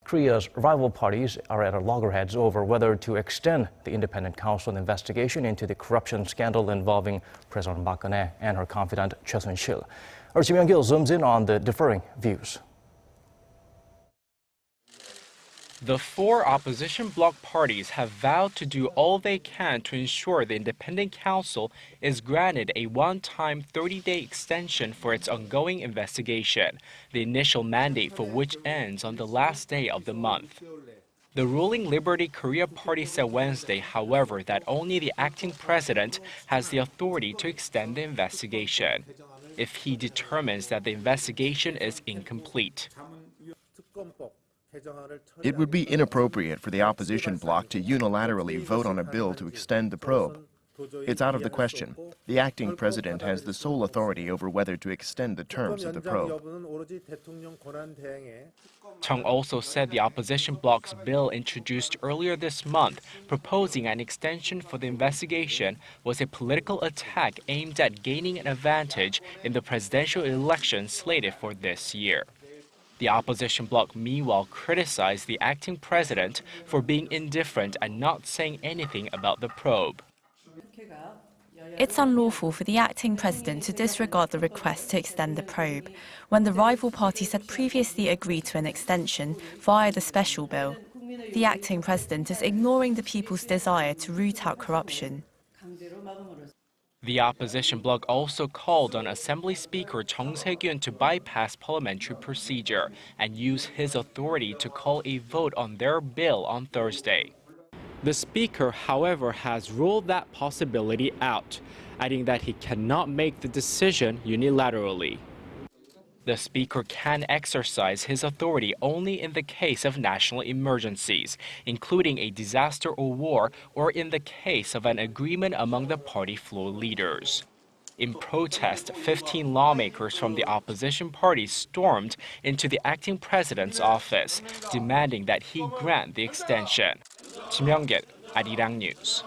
Korea's rival parties are at loggerheads over whether to extend the independent counsel investigation into the corruption scandal involving President Park Geun-hye and her confidant Choi Soon-sil. Our Myung-kil zooms in on the differing views. The four opposition bloc parties have vowed to do all they can to ensure the independent counsel is granted a one-time 30-day extension for its ongoing investigation, the initial mandate for which ends on the last day of the month. The ruling Liberty Korea party said Wednesday, however, that only the acting president has the authority to extend the investigation if he determines that the investigation is incomplete. It would be inappropriate for the opposition bloc to unilaterally vote on a bill to extend the probe. It's out of the question. The acting president has the sole authority over whether to extend the terms of the probe. Chung also said the opposition bloc's bill introduced earlier this month proposing an extension for the investigation was a political attack aimed at gaining an advantage in the presidential election slated for this year. The opposition bloc meanwhile criticized the acting president for being indifferent and not saying anything about the probe. It's unlawful for the acting president to disregard the request to extend the probe, when the rival parties had previously agreed to an extension via the special bill. The acting president is ignoring the people's desire to root out corruption. The opposition bloc also called on Assembly Speaker Chung Se-kyun to bypass parliamentary procedure and use his authority to call a vote on their bill on Thursday. The Speaker, however, has ruled that possibility out, adding that he cannot make the decision unilaterally. The Speaker can exercise his authority only in the case of national emergencies, including a disaster or war, or in the case of an agreement among the party floor leaders. In protest, 15 lawmakers from the opposition parties stormed into the acting president's office, demanding that he grant the extension. Myung-kil, Arirang News.